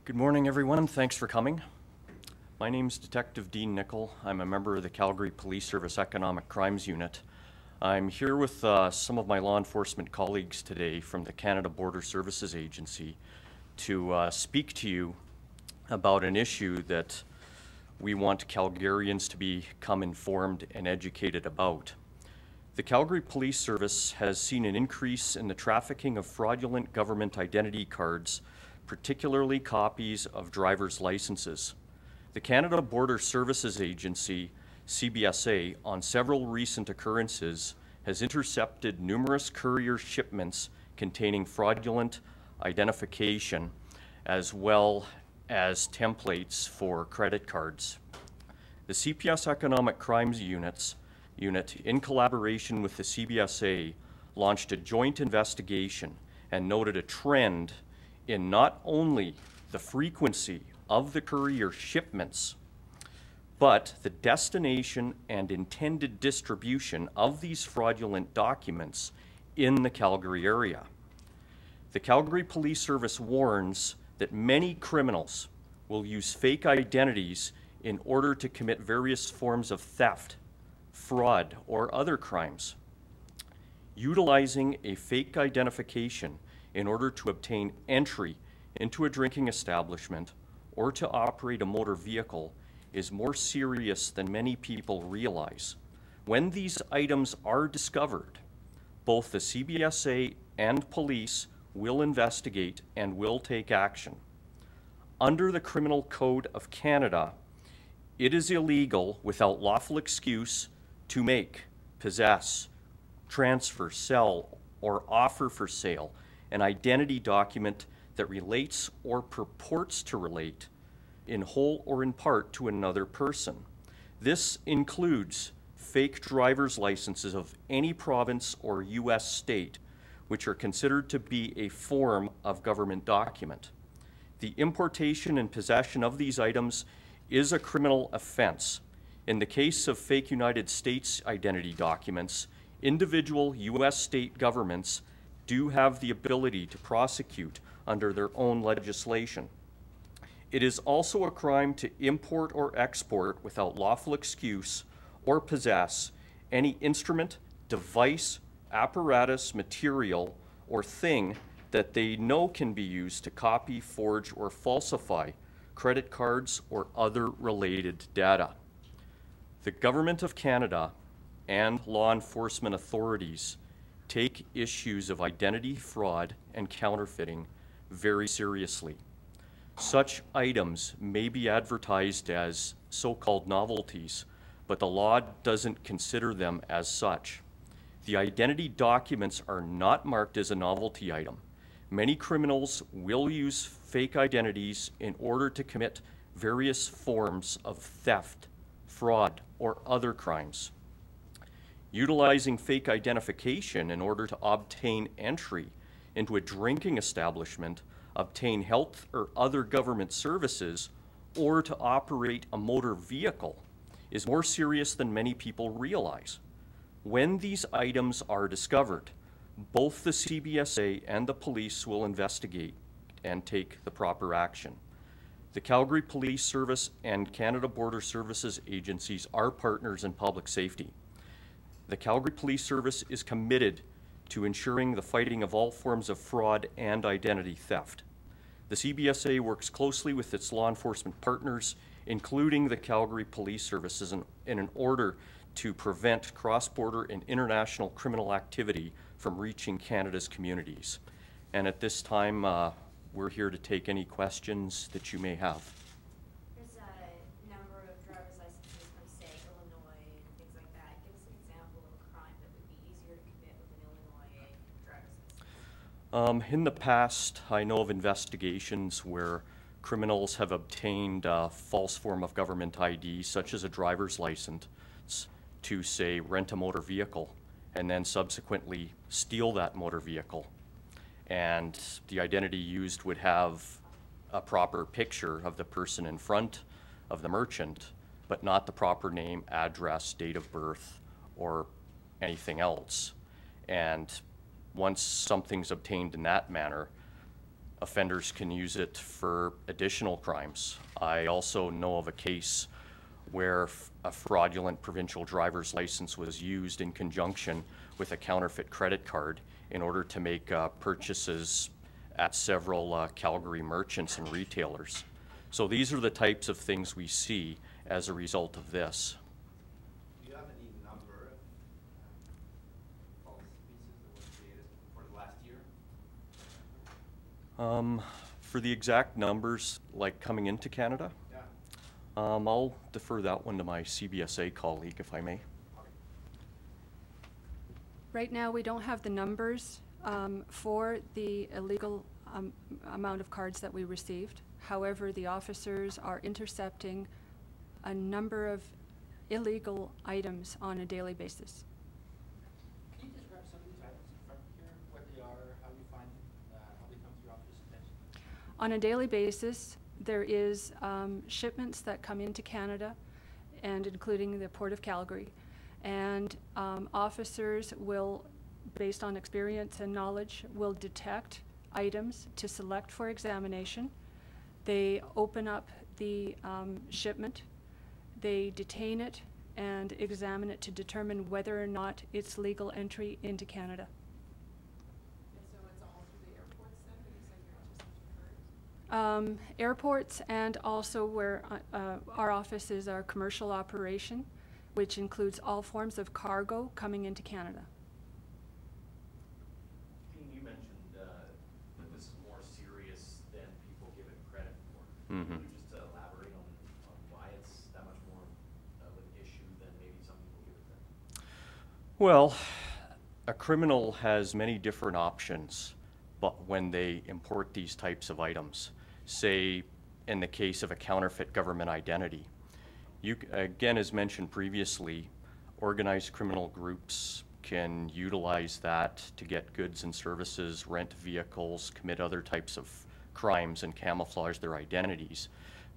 Good morning, everyone. Thanks for coming. My name's Detective Dean Nickel. I'm a member of the Calgary Police Service Economic Crimes Unit. I'm here with some of my law enforcement colleagues today from the Canada Border Services Agency to speak to you about an issue that we want Calgarians to become informed and educated about. The Calgary Police Service has seen an increase in the trafficking of fraudulent government identity cards, particularly copies of driver's licenses. The Canada Border Services Agency, CBSA, on several recent occurrences has intercepted numerous courier shipments containing fraudulent identification as well as templates for credit cards. The CPS Economic Crimes Unit, in collaboration with the CBSA, launched a joint investigation and noted a trend in not only the frequency of the courier shipments, but the destination and intended distribution of these fraudulent documents in the Calgary area. The Calgary Police Service warns that many criminals will use fake identities in order to commit various forms of theft, fraud, or other crimes. Utilizing a fake identification in order to obtain entry into a drinking establishment or to operate a motor vehicle is more serious than many people realize. When these items are discovered, both the CBSA and police will investigate and will take action. Under the Criminal Code of Canada, it is illegal without lawful excuse to make, possess, transfer, sell, or offer for sale an identity document that relates or purports to relate in whole or in part to another person. This includes fake driver's licenses of any province or U.S. state, which are considered to be a form of government document. The importation and possession of these items is a criminal offense. In the case of fake United States identity documents, individual U.S. state governments do have the ability to prosecute under their own legislation. It is also a crime to import or export without lawful excuse or possess any instrument, device, apparatus, material, or thing that they know can be used to copy, forge, or falsify credit cards or other related data. The Government of Canada and law enforcement authorities take issues of identity fraud and counterfeiting very seriously. Such items may be advertised as so-called novelties, but the law doesn't consider them as such. The identity documents are not marked as a novelty item. Many criminals will use fake identities in order to commit various forms of theft, fraud, or other crimes. Utilizing fake identification in order to obtain entry into a drinking establishment, obtain health or other government services, or to operate a motor vehicle is more serious than many people realize. When these items are discovered, both the CBSA and the police will investigate and take the proper action. The Calgary Police Service and Canada Border Services agencies are partners in public safety. The Calgary Police Service is committed to ensuring the fighting of all forms of fraud and identity theft. The CBSA works closely with its law enforcement partners, including the Calgary Police Services, in an order to prevent cross-border and international criminal activity from reaching Canada's communities. And at this time, we're here to take any questions that you may have. There's a number of driver's licenses from, say, Illinois and things like that. Give us an example of a crime that would be easier to commit with an Illinois driver's license. In the past, I know of investigations where criminals have obtained a false form of government ID, such as a driver's license, to, say, rent a motor vehicle, and then subsequently steal that motor vehicle. And the identity used would have a proper picture of the person in front of the merchant, but not the proper name, address, date of birth, or anything else. And once something's obtained in that manner, offenders can use it for additional crimes. I also know of a case where a fraudulent provincial driver's license was used in conjunction with a counterfeit credit card in order to make purchases at several Calgary merchants and retailers. So these are the types of things we see as a result of this. Do you have any number of false pieces that were created for the last year? For the exact numbers, like coming into Canada, Yeah. I'll defer that one to my CBSA colleague, if I may. Okay. Right now, we don't have the numbers for the illegal amount of cards that we received. However, the officers are intercepting a number of illegal items on a daily basis. Can you describe some of these items in front here, what they are, how you find them, how they come to your office attention? On a daily basis, there is shipments that come into Canada, and including the Port of Calgary. And officers will, based on experience and knowledge, will detect items to select for examination. They open up the shipment, they detain it, and examine it to determine whether or not it's legal entry into Canada. And so it's all through the airports then, but you said you're intercepting cards? Airports, and also where our office is our commercial operation, which includes all forms of cargo coming into Canada. Dean, you mentioned that this is more serious than people give it credit for. Mm-hmm. Can you just elaborate on why it's that much more of an issue than maybe some people give it credit? Well, a criminal has many different options, but when they import these types of items, say in the case of a counterfeit government identity, you, again, as mentioned previously, organized criminal groups can utilize that to get goods and services, rent vehicles, commit other types of crimes and camouflage their identities.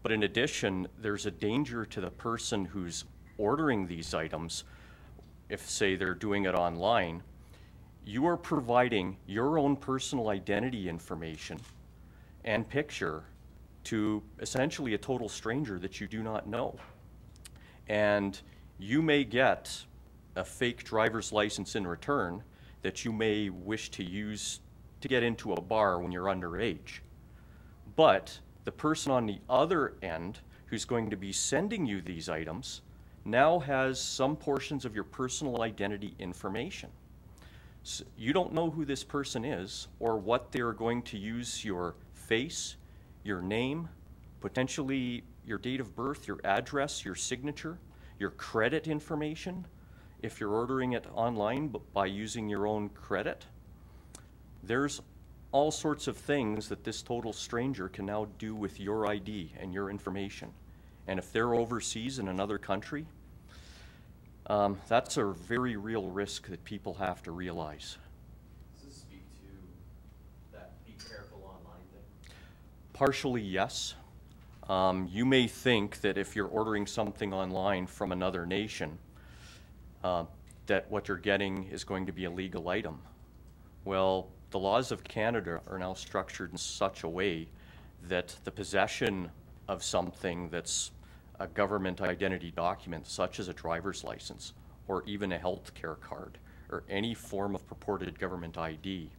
But in addition, there's a danger to the person who's ordering these items. If, say, they're doing it online, you are providing your own personal identity information and picture to essentially a total stranger that you do not know. And you may get a fake driver's license in return that you may wish to use to get into a bar when you're underage. But the person on the other end who's going to be sending you these items now has some portions of your personal identity information. So you don't know who this person is or what they're going to use your face, your name, potentially your date of birth, your address, your signature, your credit information, if you're ordering it online by using your own credit. There's all sorts of things that this total stranger can now do with your ID and your information. And if they're overseas in another country, that's a very real risk that people have to realize. Does this speak to that be careful online thing? Partially, yes. You may think that if you're ordering something online from another nation, that what you're getting is going to be a legal item. Well, the laws of Canada are now structured in such a way that the possession of something that's a government identity document, such as a driver's license, or even a health care card, or any form of purported government ID,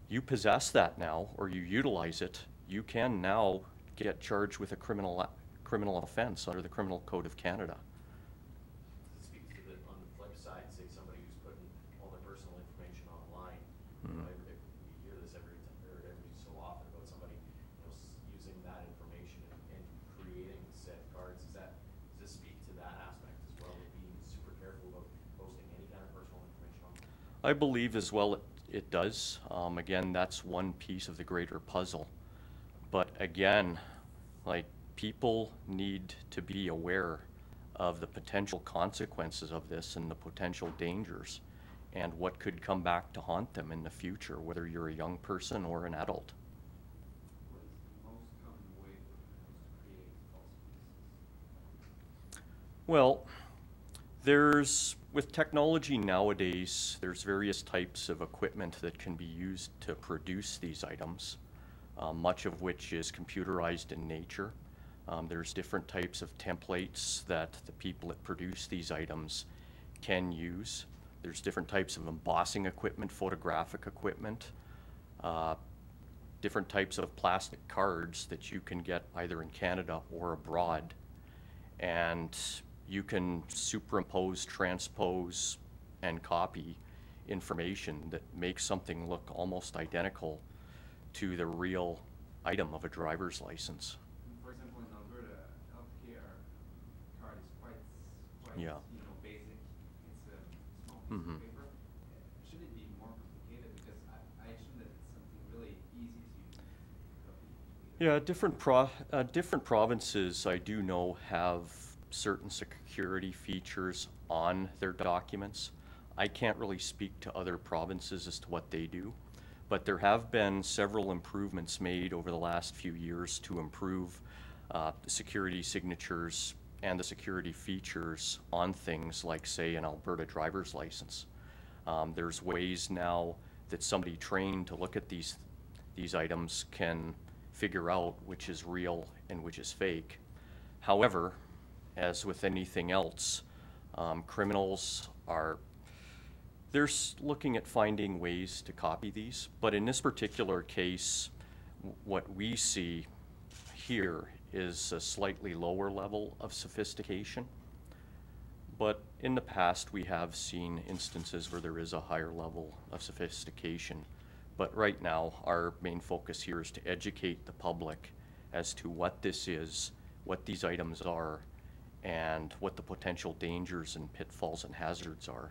you possess that now, or you utilize it, you can now get charged with a criminal offense under the Criminal Code of Canada. Does it speak to the, on the flip side, say somebody who's putting all their personal information online, we hear this every so often about somebody using that information and creating said cards. Does this speak to that aspect as well, of being super careful about posting any kind of personal information online? I believe as well it does. Again, that's one piece of the greater puzzle. But again, like, people need to be aware of the potential consequences of this and the potential dangers and what could come back to haunt them in the future, whether you're a young person or an adult. What is the most common way for criminals to create false pieces? Well, With technology nowadays, there's various types of equipment that can be used to produce these items, much of which is computerized in nature. There's different types of templates that the people that produce these items can use. There's different types of embossing equipment, photographic equipment, different types of plastic cards that you can get either in Canada or abroad. And you can superimpose, transpose, and copy information that makes something look almost identical to the real item of a driver's license. For example, in Alberta, healthcare card is quite Yeah. basic. It's a small piece of paper. Should it be more complicated? Because I assume that it's something really easy to copy. Yeah, different provinces I do know have certain security features on their documents. I can't really speak to other provinces as to what they do, but there have been several improvements made over the last few years to improve the security signatures and the security features on things like, say, an Alberta driver's license. There's ways now that somebody trained to look at these items can figure out which is real and which is fake. However, as with anything else, criminals they're looking at finding ways to copy these. But in this particular case, what we see here is a slightly lower level of sophistication. But in the past, we have seen instances where there is a higher level of sophistication. But right now, our main focus here is to educate the public as to what this is, what these items are, and what the potential dangers and pitfalls and hazards are.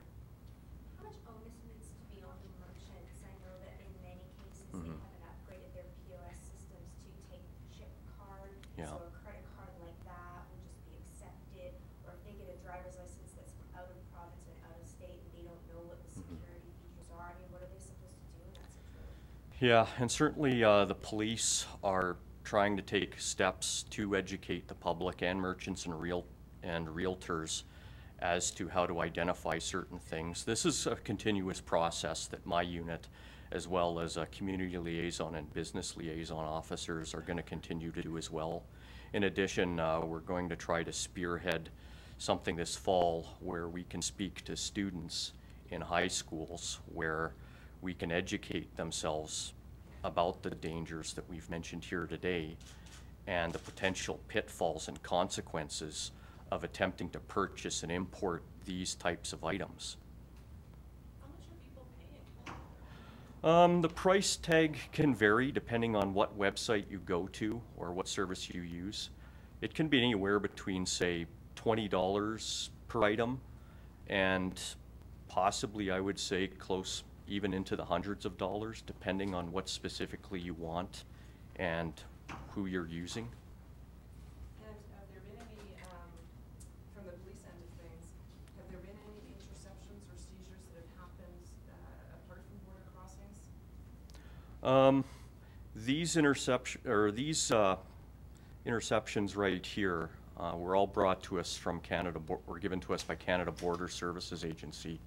How much onus needs to be on the merchants? I know that in many cases they haven't upgraded their POS systems to take chip card, Yeah. so a credit card like that would just be accepted. Or if they get a driver's license that's out of province and out of state and they don't know what the security features are, I mean, what are they supposed to do in that situation? Yeah, and certainly the police are trying to take steps to educate the public and merchants and realtors as to how to identify certain things. This is a continuous process that my unit, as well as community liaison and business liaison officers, are going to continue to do as well. In addition, we're going to try to spearhead something this fall where we can speak to students in high schools where we can educate themselves about the dangers that we've mentioned here today and the potential pitfalls and consequences of attempting to purchase and import these types of items. How much are people paying? The price tag can vary depending on what website you go to or what service you use. It can be anywhere between, say, $20 per item and possibly, I would say, close even into the hundreds of dollars, depending on what specifically you want and who you're using. And have there been any, from the police end of things, have there been any interceptions or seizures that have happened apart from border crossings? These interceptions right here were all brought to us from Canada, were given to us by Canada Border Services Agency.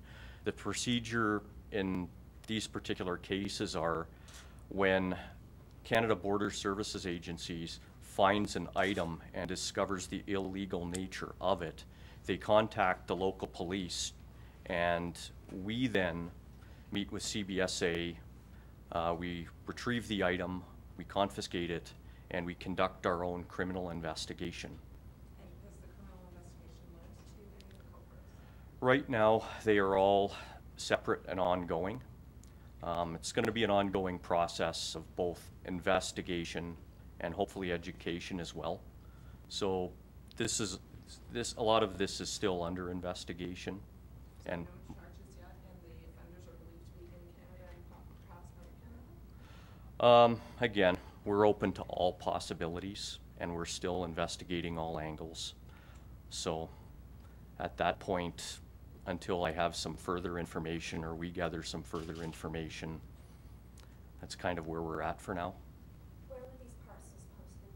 The procedure in these particular cases are when Canada Border Services Agencies finds an item and discovers the illegal nature of it, they contact the local police, and we then meet with CBSA. We retrieve the item, we confiscate it, and we conduct our own criminal investigation. And has the criminal investigation led to any of the culprits? Right now, they are all separate and ongoing. It's going to be an ongoing process of both investigation and hopefully education as well. So a lot of this is still under investigation. And No charges yet, and the offenders are believed to be in Canada and perhaps out of Canada? Again, we're open to all possibilities, and we're still investigating all angles. So at that point, until I have some further information or we gather some further information, that's kind of where we're at for now. Where were these parcels posted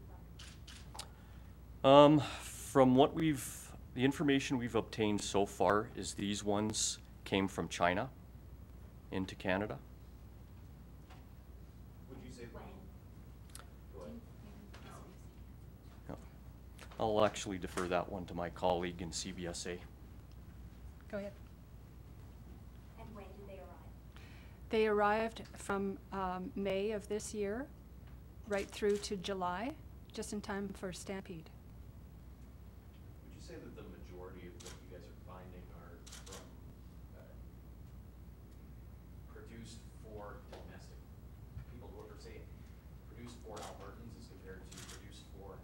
from? From what we've The information we've obtained so far is these ones came from China into Canada. Would you say? When? Go ahead. Yep. I'll actually defer that one to my colleague in CBSA. Go ahead. And when did they arrive? They arrived from May of this year right through to July, just in time for Stampede. Would you say that the majority of what you guys are finding are from produced for domestic people who are, say, produced for Albertans as compared to produced for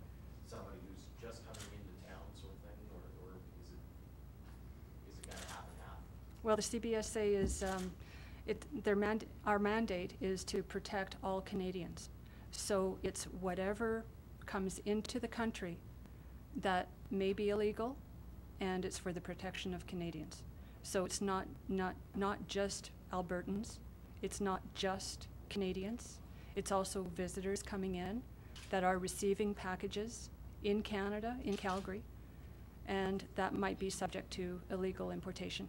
somebody who's just coming into town sort of thing, or is it kind of half and half? Well, the CBSA is, our mandate is to protect all Canadians. So it's whatever comes into the country that may be illegal, and it's for the protection of Canadians. So it's not just Albertans, it's not just Canadians, it's also visitors coming in that are receiving packages in Canada, in Calgary, and that might be subject to illegal importation.